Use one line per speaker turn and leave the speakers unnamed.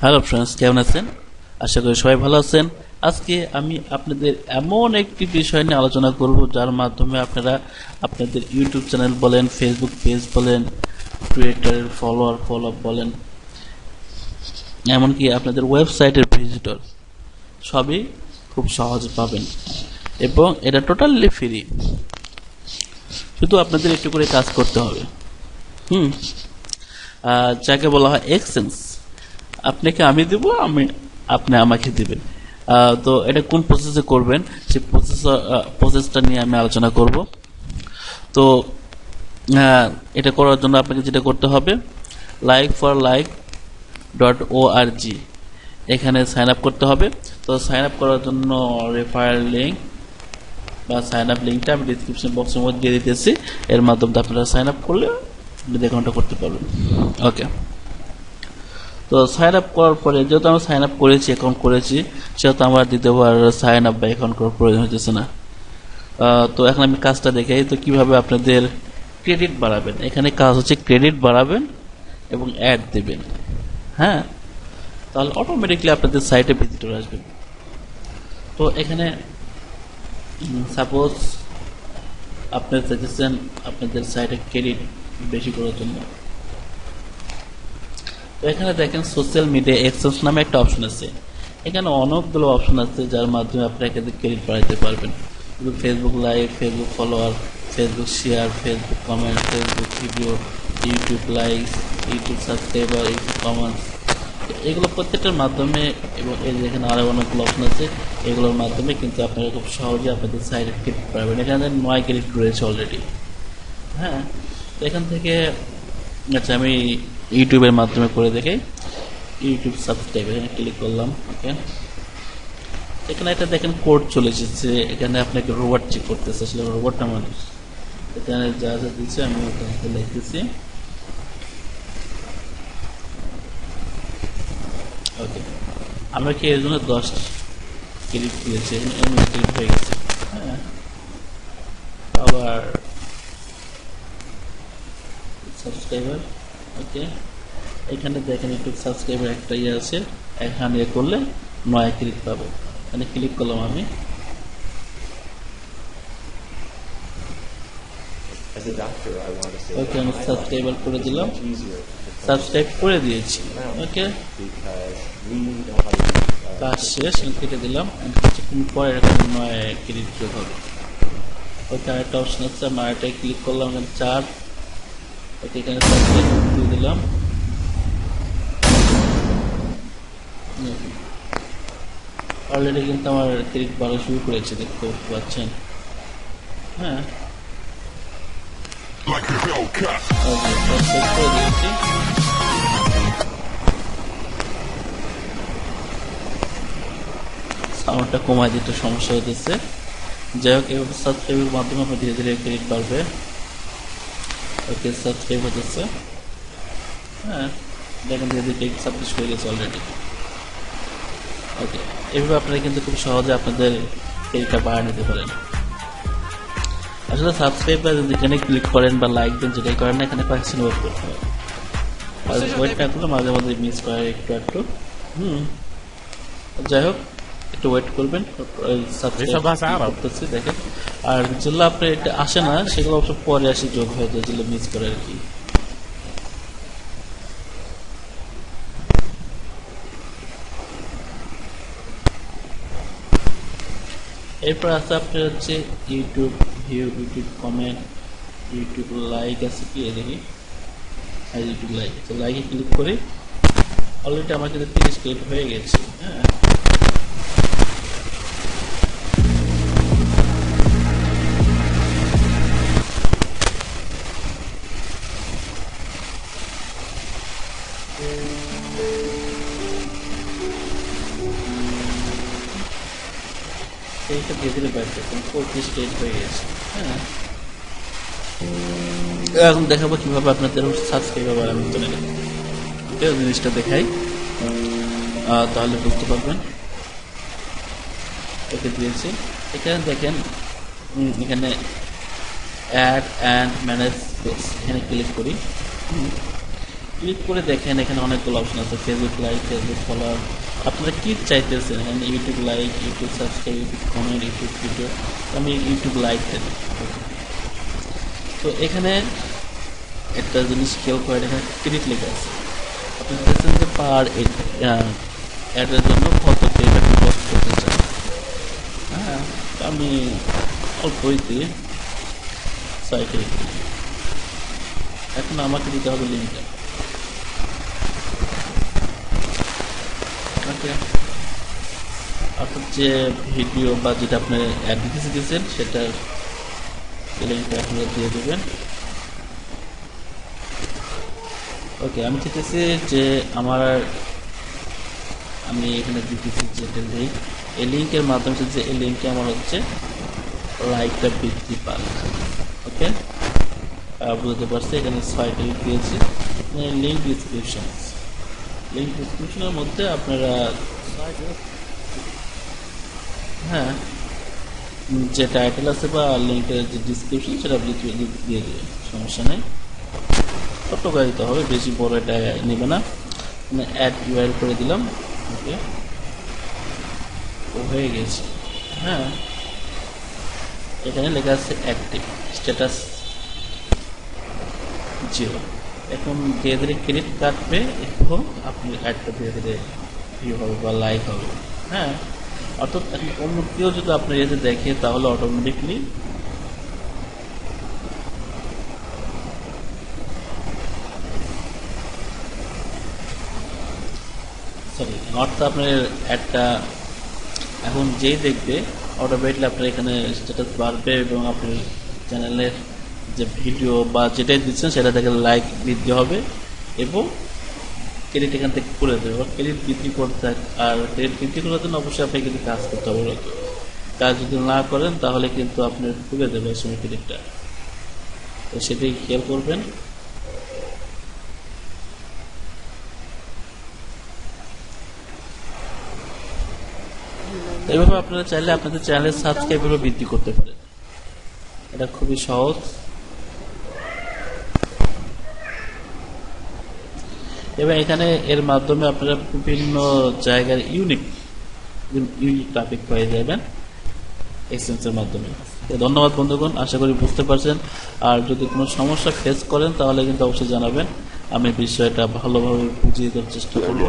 Hello friends, কেমন আছেন? আশা করি সবাই ভালো আছেন। আজকে আমি আপনাদের এমন একটি বিষয় নিয়ে আলোচনা করব যার মাধ্যমে আপনারা আপনাদের ইউটিউব চ্যানেল বলেন, ফেসবুক পেজ বলেন, টুইটারের ফলো আপ বলেন, এমনকি আপনাদের ওয়েবসাইটের ভিজিটর সবই খুব সহজে পাবেন এবং এটা টোটালি ফ্রি। শুধু আপনাদের একটু করে কাজ করতে হবে। যাকে বলা হয় এক্সচেঞ্জ। আপনাকে আমি দেব, আপনি আমাকে দেবেন। তো এটা কোন প্রসেসে করবেন সেই প্রসেসটা নিয়ে আমি আলোচনা করব। তো এটা করার জন্য আপনাকে যেটা করতে হবে, like4like.org এখানে সাইন আপ করতে হবে। তো সাইন আপ করার জন্য রেফারেল লিঙ্ক বা সাইন আপ লিঙ্কটা আমি ডিসক্রিপশন বক্সের মধ্যে দিয়ে দিতেছি। এর মাধ্যমে আপনারা সাইন আপ করলে অ্যাকাউন্টটা করতে পারবেন। ওকে, তো সাইন আপ করার পরে যেহেতু আমরা সাইন আপ করেছি, অ্যাকাউন্ট করেছি, সেহেতু আমার দ্বিতীয়বার সাইন আপ বা অ্যাকাউন্ট করার প্রয়োজন হতেছে না। তো এখন আমি কাজটা দেখাই। তো কিভাবে আপনাদের ক্রেডিট বাড়াবেন, এখানে কাজ হচ্ছে ক্রেডিট বাড়াবেন এবং অ্যাড দেবেন। হ্যাঁ, তাহলে অটোমেটিকলি আপনাদের সাইটে ভিজিটর আসবেন। তো এখানে সাপোজ আপনারা চাইছেন আপনাদের সাইটে ক্রেডিট বেশি করার জন্য। তো এখানে দেখেন সোশ্যাল মিডিয়া এক্সচেঞ্জ নামে একটা অপশন আছে। এখানে অনেকগুলো অপশন আছে যার মাধ্যমে আপনারা এখানে ক্রেডিট বাড়াতে পারবেন। Facebook live, Facebook follower, Facebook share, Facebook comment, Facebook video, YouTube like, YouTube subscriber, YouTube comments, এগুলো প্রত্যেকটার মাধ্যমে এবং এই যে এখানে আরও অনেকগুলো অপশন আছে, এগুলোর মাধ্যমে কিন্তু আপনারা খুব সহজে আপনাদের সাইটে ক্রেডিট পাবেন। এখানে 9 ক্রেডিট রয়েছে অলরেডি। হ্যাঁ, তো এখান থেকে আচ্ছা আমি ইউটিউবের মাধ্যমে করে দেখে ইউটিউব সাবস্ক্রাইব এখানে ক্লিক করলাম। ওকে, এখানে একটা দেখেন কোড চলে এসেছে। এখানে আপনাকে রোবট চেক করতেছে, আসলে রোবটটা মানুষ। এখানে যা যা দিচ্ছে আমি ওখানে লিখতেছি। ওকে, আমরা কি এর জন্য 10 ক্লিক দিয়েছি, ক্লিক হয়ে গেছে। হ্যাঁ, আবার সাবস্ক্রাইবার। ওকে, এখানে দেখেন ইউটিউব সাবস্ক্রাইবার একটা ইয়ে আছে, এখানে করলে 9 ক্লিক পাবো। এখানে ক্লিক করলাম আমি। ওকে, আমি সাবস্ক্রাইবার করে দিলাম, সাবস্ক্রাইব করে দিয়েছি। ওকে, কাজ শেষ, কেটে দিলাম। কিছুক্ষণ পরে এখানে 9 ক্লিক যোগ হবে। ওকে, আরেকটা অপশন আছে, আমি আরেকটাই ক্লিক করলাম, এখানে 4। ওকে, এখানে সাবস্ক্রাইব দিয়ে দিলাম। অলরেডি কিন্তু আমার ক্রেডিট বাড়া শুরু করেছে, দেখতে পাচ্ছেন। হ্যাঁ, সাউন্ডটা কমায় দিতে সমস্যা হতেছে। যাই হোক, এভাবে সাবস্ক্রাইবের মাধ্যমে আপনার ধীরে ধীরে ক্রেডিট বাড়বে। ওকে, সাবস্ক্রাইব হতেছে। হ্যাঁ, দেখেন ধীরে ধীরে ক্রেডিট সাবস্ক্রাইব হয়ে গেছে অলরেডি। ওকে, এভাবে আপনারা কিন্তু খুব সহজে আপনাদের ক্রেডিটটা বাড়িয়ে নিতে পারেন। আসলে সাবস্ক্রাইব যেখানে ক্লিক করেন বা লাইক দেন, যেটাই করেন না, এখানে কয়েকদিন ওয়েট করতে হবে। ওয়েট না করলে মাঝে মাঝে মিস করে একটু। যাই হোক, একটু ওয়েট করবেন। দেখেন, আর যেগুলো আপনার এটা আসে না সেগুলো অবশ্য পরে আসে যোগ হয়ে যায়, যেগুলো মিস করে আর কি। এরপর আছে আপনার হচ্ছে YouTube view, YouTube comment, YouTube like আছে কি দেখি। ইউটিউব লাইক, তো লাইকে ক্লিক করি। অলরেডি আমার কিন্তু 30 ক্লিক হয়ে গেছে। হ্যাঁ, সেইটা ধীরে ধীরে বাড়ছে, 35 ক্লিক হয়ে গেছে। হ্যাঁ, এখন দেখাবো কিভাবে আপনাদের সাবস্ক্রাইবার বাড়ানো চলে গেল। জিনিসটা দেখাই, তাহলে বুঝতে পারবেন। ওকে দিয়েছি। এখানে দেখেন, এখানে অ্যাড অ্যান্ড ম্যানেজ পেজ, এখানে ক্লিক করি। ক্লিক করে দেখেন এখানে অনেকগুলো অপশন আছে, ফেসবুক লাইক, ফেসবুক ফলোয়ার, আপনারা কি চাইতেছেন এখানে, YouTube like, YouTube subscribe, YouTube comment, YouTube video, আমি ইউটিউব লাইক দেব। তো এখানে একটা জিনিস খেয়াল করেন, এখানে ক্রেডিট লেখা আছে, আপনি দেখছেন যে পার অ্যাডের জন্য কত পেজ আপনি পোস্ট করতে চান। হ্যাঁ, আমি অল্পই দিই সাইটে, এখন আমাকে দিতে হবে লিঙ্কটা। ওকে, আপনার যে ভিডিও বা যেটা আপনি অ্যাড দিতে দিয়েছেন সেটার লিঙ্কটা আপনারা দিয়ে দেবেন। ওকে, আমি চাইতেছি যে আমি এখানে দিতেছি যেটা লিঙ্ক, এই লিঙ্কের মাধ্যমে যে এই লিঙ্কে আমার হচ্ছে লাইকটা বৃদ্ধি পাক। ওকে, বুঝতে পারছি, এখানে 6টা লিঙ্ক দিয়েছি, লিঙ্ক ডিসক্রিপশনের মধ্যে আপনারা হ্যাঁ যে টাইটেল আছে বা লিঙ্কের যে ডিসক্রিপশন সেটা দিয়ে দেবেন, সমস্যা নেই। ছোট্ট করে দিতে হবে, বেশি বড় এটা নেবে না। অ্যাড ইউআরএল করে দিলাম। ওকে, হয়ে গেছে। হ্যাঁ, এখানে লেখা আছে অ্যাক্টিভ, স্ট্যাটাস 0। এখন ধীরে ধীরে ক্রেডিট কাটবে এবং আপনি অ্যাডটা ধীরে ধীরে ভিউ হবে বা লাইক হবে। হ্যাঁ, অর্থাৎ এখন অন্য কেউ যদি আপনার এতে দেখে তাহলে অটোমেটিকলি অর্থাৎ আপনার অ্যাডটা এখন যেই দেখবে অটোমেটিকলি আপনার এখানে স্ট্যাটাস বাড়বে এবং আপনার চ্যানেলের যে ভিডিও বা যেটাই দিচ্ছেন সেটা থেকে লাইক বৃদ্ধি হবে এবং ক্রেডিট এখান থেকে করে দেবে। ক্রেডিট বৃদ্ধি করতে, আর ক্রেডিট বৃদ্ধি করার জন্য অবশ্যই আপনাকে কিন্তু কাজ করতে হবে। কাজ যদি না করেন তাহলে কিন্তু আপনার তুলে দেবে সময় ক্রেডিটটা, তো সেটাই খেয়াল করবেন। এইভাবে আপনারা চাইলে আপনাদের চ্যানেলের সাবস্ক্রাইবারও বৃদ্ধি করতে পারেন, এটা খুবই সহজ। এবং এখানে এর মাধ্যমে আপনারা বিভিন্ন জায়গার ইউনিক টপিক পেয়ে যাবেন এক্সচেঞ্জের মাধ্যমে। ধন্যবাদ বন্ধুগণ, আশা করি বুঝতে পারছেন। আর যদি কোনো সমস্যা ফেস করেন তাহলে কিন্তু অবশ্যই জানাবেন, আমি বিষয়টা ভালোভাবে বুঝিয়ে দেওয়ার চেষ্টা করব।